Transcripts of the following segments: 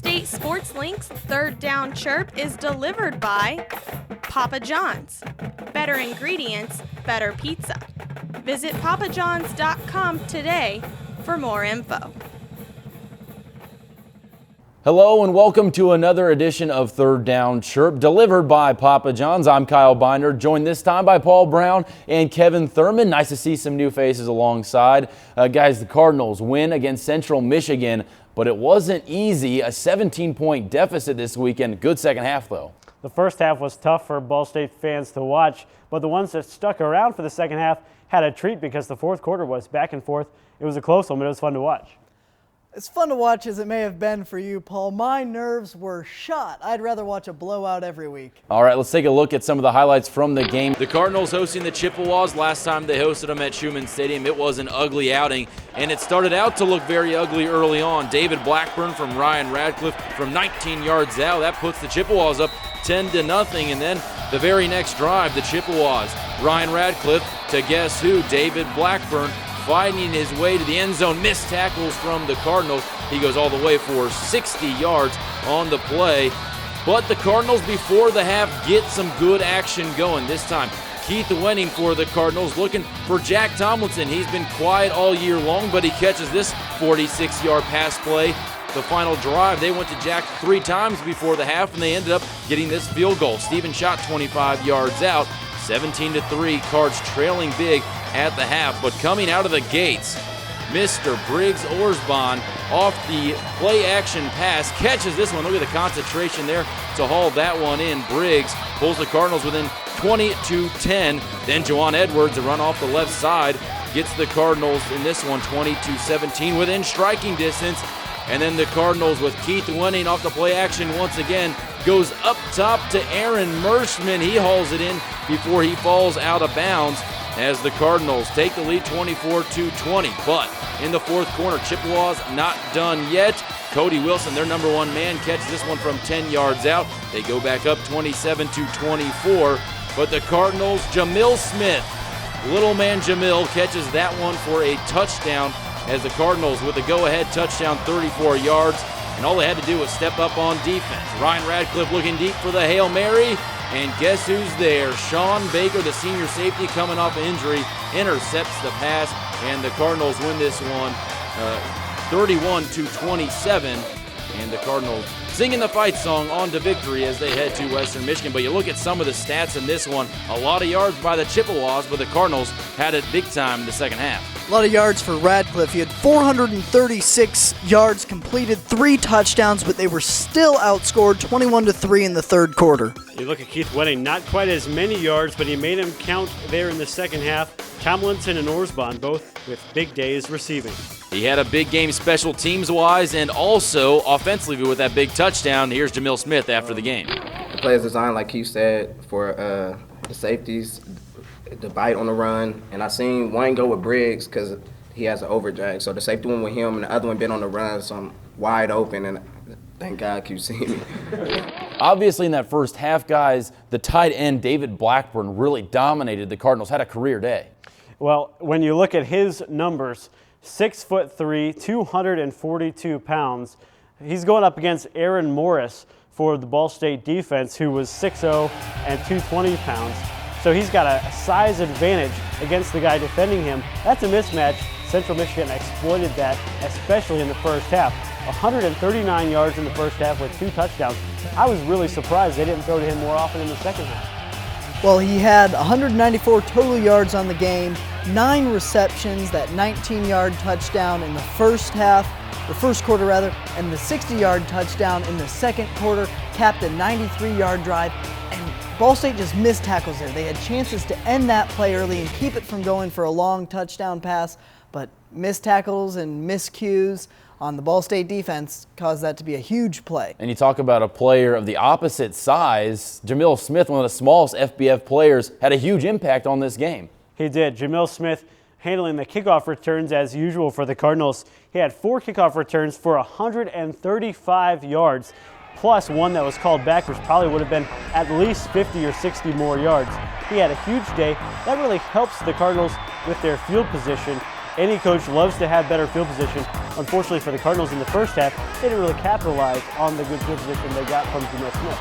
State Sports Link's Third Down Chirp is delivered by Papa John's. Better ingredients, better pizza. Visit papajohns.com today for more info. Hello and welcome to another edition of Third Down Chirp, delivered by Papa John's. I'm Kyle Binder, joined this time by Paul Brown and Kevin Thurman. Nice to see some new faces alongside. Guys, the Cardinals win against Central Michigan, but it wasn't easy. A 17-point deficit this weekend. Good second half, though. The first half was tough for Ball State fans to watch, but the ones that stuck around for the second half had a treat because the fourth quarter was back and forth. It was a close one, but it was fun to watch. As fun to watch as it may have been for you, Paul, my nerves were shot. I'd rather watch a blowout every week. All right, let's take a look at some of the highlights from the game. The Cardinals hosting the Chippewas. Last time they hosted them at Schumann Stadium, it was an ugly outing, and it started out to look very ugly early on. David Blackburn from Ryan Radcliffe from 19 yards out. That puts the Chippewas up 10-0, and then the very next drive, the Chippewas, Ryan Radcliffe to guess who? David Blackburn, fighting his way to the end zone, missed tackles from the Cardinals. He goes all the way for 60 yards on the play. But the Cardinals, before the half, get some good action going. This time, Keith Wenning for the Cardinals, looking for Jack Tomlinson. He's been quiet all year long, but he catches this 46-yard pass play. The final drive, they went to Jack 3 times before the half, and they ended up getting this field goal. Steven shot 25 yards out. 17-3, Cards trailing big at the half, but coming out of the gates, Mr. Briggs Orsbon off the play-action pass, catches this one. Look at the concentration there to haul that one in. Briggs pulls the Cardinals within 20-10. Then Juwan Edwards, a run off the left side, gets the Cardinals in this one 20-17 within striking distance. And then the Cardinals with Keith Wenning off the play action once again goes up top to Aaron Merschman. He hauls it in before he falls out of bounds as the Cardinals take the lead 24-20. But in the fourth quarter, Chippewas not done yet. Cody Wilson, their number one man, catches this one from 10 yards out. They go back up 27-24. But the Cardinals, Jamil Smith, little man Jamil, catches that one for a touchdown as the Cardinals with a go-ahead touchdown, 34 yards. And all they had to do was step up on defense. Ryan Radcliffe looking deep for the Hail Mary. And guess who's there? Sean Baker, the senior safety, coming off injury, intercepts the pass. And the Cardinals win this one 31-27. And the Cardinals singing the fight song on to victory as they head to Western Michigan. But you look at some of the stats in this one. A lot of yards by the Chippewas, but the Cardinals had it big time in the second half. A lot of yards for Radcliffe. He had 436 yards, completed 3 touchdowns, but they were still outscored 21-3 in the third quarter. You look at Keith Wenning, not quite as many yards, but he made him count there in the second half. Tomlinson and Orsbon both with big days receiving. He had a big game special teams-wise and also offensively with that big touchdown. Here's Jamil Smith after the game. The play is designed, like you said, for the safeties, the bite on the run. And I seen one go with Briggs because he has an overdrag. So the safety one with him and the other one been on the run, so I'm wide open, and thank God you see me. Obviously, in that first half, guys, the tight end David Blackburn really dominated. The Cardinals had a career day. Well, when you look at his numbers, 6'3", 242 pounds. He's going up against Aaron Morris for the Ball State defense, who was 6'0" and 220 pounds. So he's got a size advantage against the guy defending him. That's a mismatch. Central Michigan exploited that, especially in the first half. 139 yards in the first half with 2 touchdowns. I was really surprised they didn't throw to him more often in the second half. Well, he had 194 total yards on the game, 9 receptions, that 19-yard touchdown in the first quarter, and the 60-yard touchdown in the second quarter capped a 93-yard drive. And Ball State just missed tackles there. They had chances to end that play early and keep it from going for a long touchdown pass, but missed tackles and miscues on the Ball State defense caused that to be a huge play. And you talk about a player of the opposite size. Jamil Smith, one of the smallest FBF players, had a huge impact on this game. He did. Jamil Smith handling the kickoff returns as usual for the Cardinals. He had 4 kickoff returns for 135 yards, plus one that was called back, which probably would have been at least 50 or 60 more yards. He had a huge day. That really helps the Cardinals with their field position. Any coach loves to have better field position. Unfortunately for the Cardinals in the first half, they didn't really capitalize on the good field position they got from Jamil Smith.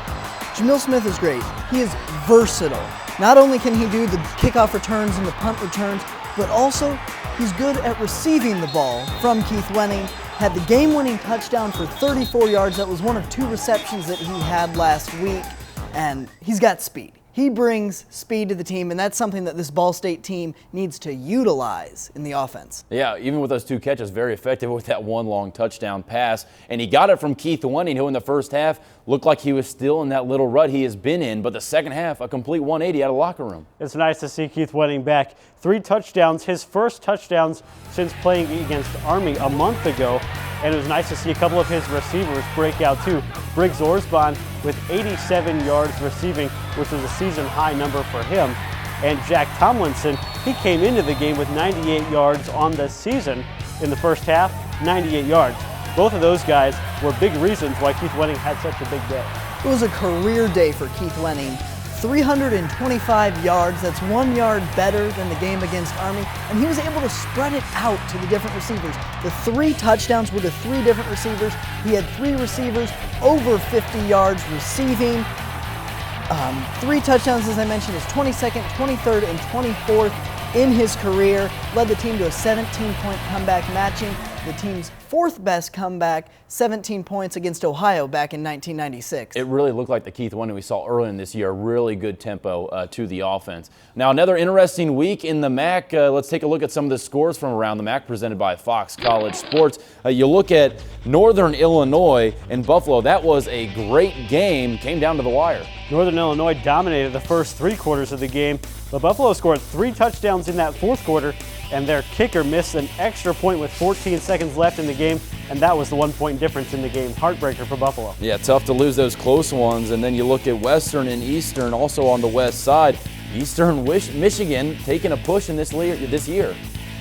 Jamil Smith is great. He is versatile. Not only can he do the kickoff returns and the punt returns, but also he's good at receiving the ball from Keith Wenning. Had the game-winning touchdown for 34 yards. That was one of 2 receptions that he had last week, and he's got speed. He brings speed to the team, and that's something that this Ball State team needs to utilize in the offense. Yeah, even with those 2 catches, very effective with that one long touchdown pass. And he got it from Keith Wenning, who in the first half looked like he was still in that little rut he has been in. But the second half, a complete 180 out of the locker room. It's nice to see Keith Wenning back. 3 touchdowns, his first touchdowns since playing against Army a month ago. And it was nice to see a couple of his receivers break out too. Briggs Orsbon with 87 yards receiving, which was a season high number for him. And Jack Tomlinson, he came into the game with 98 yards on the season. In the first half, 98 yards. Both of those guys were big reasons why Keith Wenning had such a big day. It was a career day for Keith Wenning. 325 yards, that's 1 yard better than the game against Army, and he was able to spread it out to the different receivers. The 3 touchdowns were to 3 different receivers. He had 3 receivers over 50 yards receiving. 3 touchdowns, as I mentioned, his 22nd, 23rd, and 24th in his career. Led the team to a 17-point comeback, matching the team's 4th best comeback, 17 points against Ohio back in 1996. It really looked like the Keith Wenning we saw earlier in this year, really good tempo to the offense. Now another interesting week in the MAC. Let's take a look at some of the scores from around the MAC presented by Fox College Sports. You look at Northern Illinois and Buffalo. That was a great game, came down to the wire. Northern Illinois dominated the first 3 quarters of the game, but Buffalo scored 3 touchdowns in that 4th quarter, and their kicker missed an extra point with 14 seconds left in the game, and that was the 1-point difference in the game. Heartbreaker for Buffalo. Yeah, tough to lose those close ones. And then you look at Western and Eastern, also on the west side. Eastern Michigan taking a push in this year.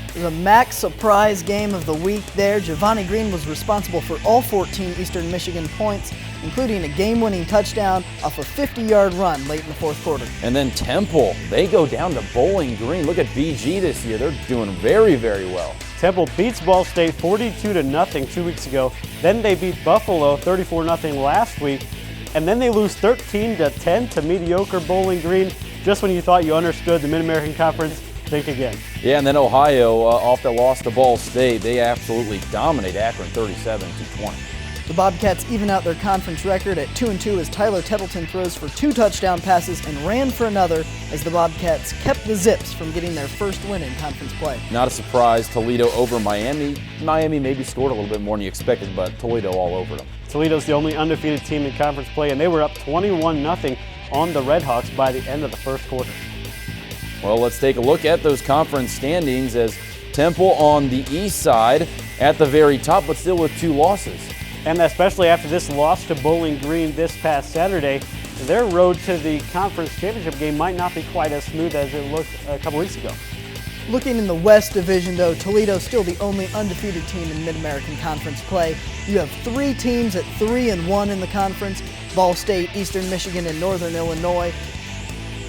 It was a MAC surprise game of the week there. Giovanni Green was responsible for all 14 Eastern Michigan points, including a game-winning touchdown off a 50-yard run late in the 4th quarter. And then Temple, they go down to Bowling Green. Look at BG this year. They're doing very, very well. Temple beats Ball State 42-0 2 weeks ago. Then they beat Buffalo 34-0 last week. And then they lose 13-10 to mediocre Bowling Green. Just when you thought you understood the Mid-American Conference, think again. Yeah, and then Ohio, off the loss to Ball State, they absolutely dominate Akron 37-20. The Bobcats even out their conference record at 2-2 as Tyler Tettleton throws for 2 touchdown passes and ran for another as the Bobcats kept the Zips from getting their first win in conference play. Not a surprise, Toledo over Miami. Miami maybe scored a little bit more than you expected, but Toledo all over them. Toledo's the only undefeated team in conference play, and they were up 21-0 on the Redhawks by the end of the 1st quarter. Well, let's take a look at those conference standings as Temple on the east side at the very top, but still with 2 losses. And especially after this loss to Bowling Green this past Saturday, their road to the conference championship game might not be quite as smooth as it looked a couple weeks ago. Looking in the West Division, though, Toledo's still the only undefeated team in Mid-American Conference play. You have 3 teams at 3-1 in the conference: Ball State, Eastern Michigan, and Northern Illinois.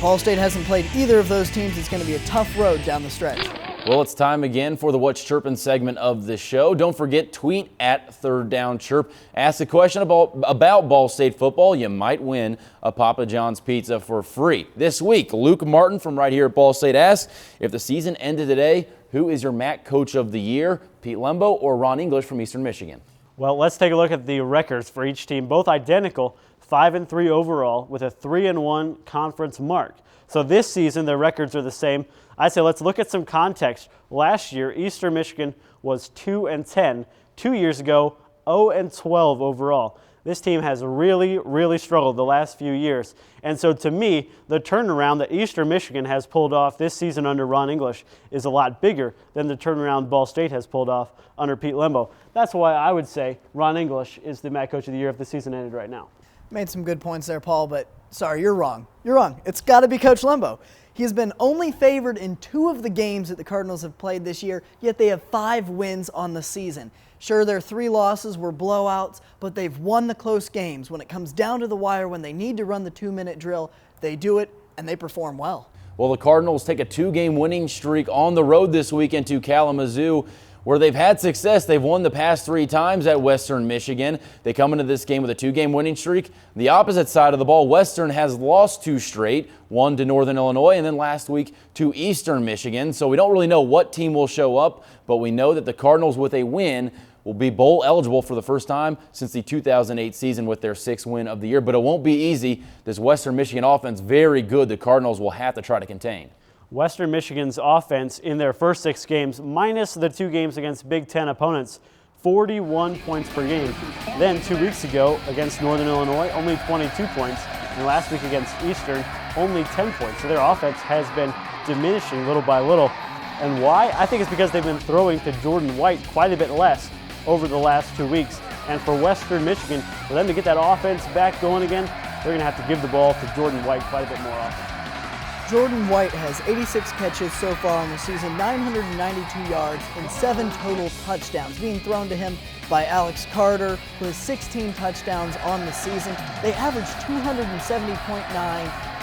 Ball State hasn't played either of those teams. It's going to be a tough road down the stretch. Well, it's time again for the What's Chirpin' segment of the show. Don't forget, tweet at Down Chirp. Ask a question about Ball State football. You might win a Papa John's pizza for free. This week, Luke Martin from right here at Ball State asks, if the season ended today, who is your MAC Coach of the Year, Pete Lembo or Ron English from Eastern Michigan? Well, let's take a look at the records for each team, both identical, 5-3 overall with a 3-1 conference mark. So this season, their records are the same. I say let's look at some context. Last year, Eastern Michigan was 2-10. 2 years ago, 0-12 overall. This team has really struggled the last few years. And so to me, the turnaround that Eastern Michigan has pulled off this season under Ron English is a lot bigger than the turnaround Ball State has pulled off under Pete Lembo. That's why I would say Ron English is the MAC Coach of the Year if the season ended right now. Made some good points there, Paul, but sorry, you're wrong. You're wrong. It's got to be Coach Lembo. He has been only favored in 2 of the games that the Cardinals have played this year, yet they have 5 wins on the season. Sure, their 3 losses were blowouts, but they've won the close games. When it comes down to the wire, when they need to run the 2-minute drill, they do it, and they perform well. Well, the Cardinals take a 2-game winning streak on the road this weekend to Kalamazoo, where they've had success. They've won the past 3 times at Western Michigan. They come into this game with a 2-game winning streak. The opposite side of the ball, Western has lost 2 straight, one to Northern Illinois and then last week to Eastern Michigan. So we don't really know what team will show up, but we know that the Cardinals with a win will be bowl eligible for the first time since the 2008 season with their 6th win of the year. But it won't be easy. This Western Michigan offense, very good. The Cardinals will have to try to contain. Western Michigan's offense in their first 6 games, minus the 2 games against Big Ten opponents, 41 points per game. Then 2 weeks ago against Northern Illinois, only 22 points. And last week against Eastern, only 10 points. So their offense has been diminishing little by little. And why? I think it's because they've been throwing to Jordan White quite a bit less over the last 2 weeks. And for Western Michigan, for them to get that offense back going again, they're going to have to give the ball to Jordan White quite a bit more often. Jordan White has 86 catches so far on the season, 992 yards, and 7 total touchdowns being thrown to him by Alex Carter, who has 16 touchdowns on the season. They average 270.9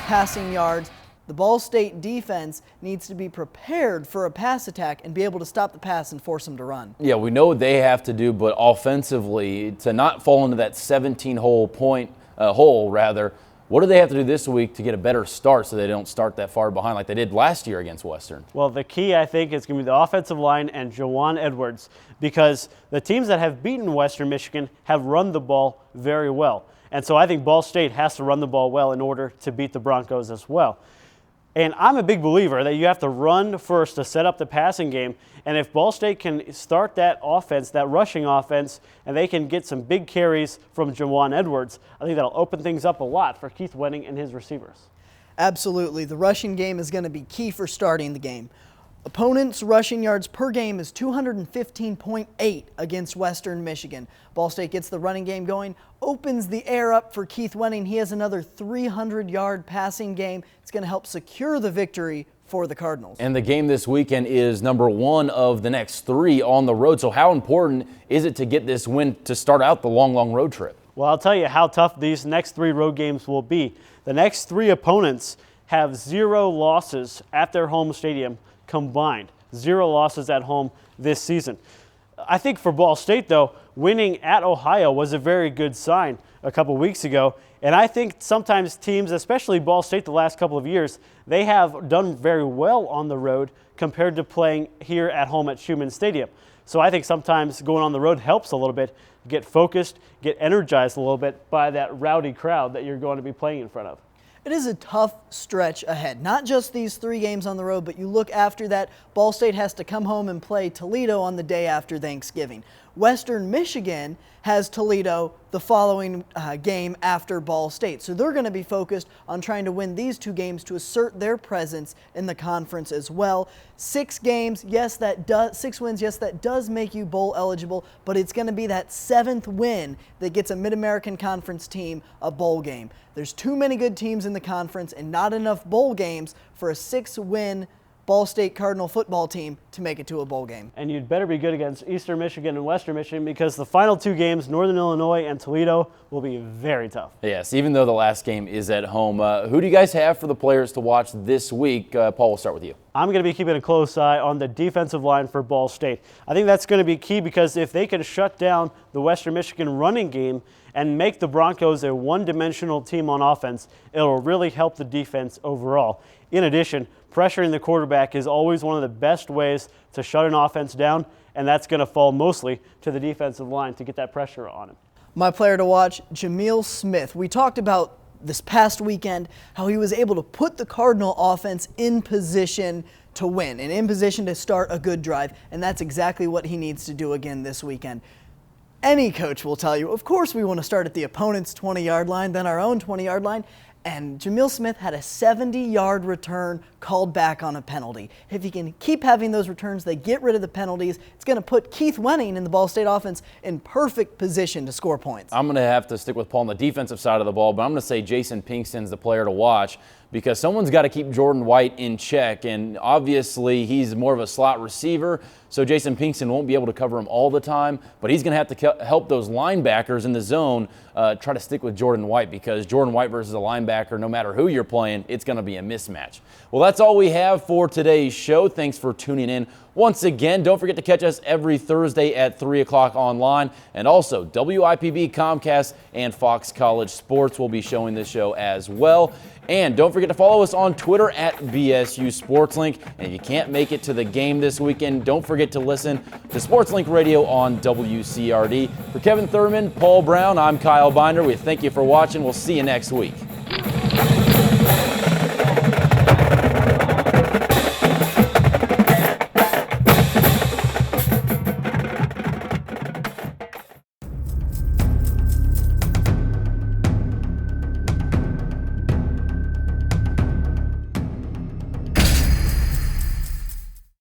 passing yards. The Ball State defense needs to be prepared for a pass attack and be able to stop the pass and force them to run. Yeah, we know what they have to do, but offensively, to not fall into that 17-hole hole, what do they have to do this week to get a better start so they don't start that far behind like they did last year against Western? Well, the key, I think, is going to be the offensive line and Jawan Edwards, because the teams that have beaten Western Michigan have run the ball very well. And so I think Ball State has to run the ball well in order to beat the Broncos as well. And I'm a big believer that you have to run first to set up the passing game. And if Ball State can start that offense, that rushing offense, and they can get some big carries from Jawan Edwards, I think that'll open things up a lot for Keith Wenning and his receivers. Absolutely. The rushing game is going to be key for starting the game. Opponents' rushing yards per game is 215.8 against Western Michigan. Ball State gets the running game going, opens the air up for Keith Wenning. He has another 300-yard passing game. It's going to help secure the victory for the Cardinals. And the game this weekend is number 1 of the next 3 on the road. So how important is it to get this win to start out the long road trip? Well, I'll tell you how tough these next 3 road games will be. The next 3 opponents have 0 losses at their home stadium combined. 0 losses at home this season. I think for Ball State, though, winning at Ohio was a very good sign a couple weeks ago. And I think sometimes teams, especially Ball State the last couple of years, they have done very well on the road compared to playing here at home at Schumann Stadium. So I think sometimes going on the road helps a little bit, get focused, get energized a little bit by that rowdy crowd that you're going to be playing in front of. It is a tough stretch ahead. Not just these 3 games on the road, but you look after that, Ball State has to come home and play Toledo on the day after Thanksgiving. Western Michigan has Toledo the following game after Ball State. So they're going to be focused on trying to win these 2 games to assert their presence in the conference as well. 6 games, yes, 6 wins, yes, that does make you bowl eligible, but it's going to be that 7th win that gets a Mid-American Conference team a bowl game. There's too many good teams in the conference and not enough bowl games for a 6-win Ball State Cardinal football team to make it to a bowl game. And you'd better be good against Eastern Michigan and Western Michigan, because the final 2 games, Northern Illinois and Toledo, will be very tough. Yes, even though the last game is at home. Who do you guys have for the players to watch this week? Paul, we'll start with you. I'm going to be keeping a close eye on the defensive line for Ball State. I think that's going to be key, because if they can shut down the Western Michigan running game and make the Broncos a one-dimensional team on offense, it'll really help the defense overall. In addition, pressuring the quarterback is always one of the best ways to shut an offense down, and that's going to fall mostly to the defensive line to get that pressure on him. My player to watch, Jameel Smith. We talked about this past weekend how he was able to put the Cardinal offense in position to win and in position to start a good drive, and that's exactly what he needs to do again this weekend. Any coach will tell you, of course we want to start at the opponent's 20-yard line, then our own 20-yard line. And Jameel Smith had a 70-yard return called back on a penalty. If he can keep having those returns, they get rid of the penalties, it's going to put Keith Wenning in the Ball State offense in perfect position to score points. I'm going to have to stick with Paul on the defensive side of the ball, but I'm going to say Jason Pinkston's the player to watch, because someone's got to keep Jordan White in check, and obviously he's more of a slot receiver, so Jason Pinkston won't be able to cover him all the time, but he's going to have to help those linebackers in the zone try to stick with Jordan White, because Jordan White versus a linebacker, no matter who you're playing, it's going to be a mismatch. Well, that's all we have for today's show. Thanks for tuning in. Once again, don't forget to catch us every Thursday at 3 o'clock online, and also WIPB, Comcast, and Fox College Sports will be showing this show as well. And don't forget to follow us on Twitter at BSU SportsLink. And if you can't make it to the game this weekend, don't forget to listen to SportsLink Radio on WCRD. For Kevin Thurman, Paul Brown, I'm Kyle Binder. We thank you for watching. We'll see you next week.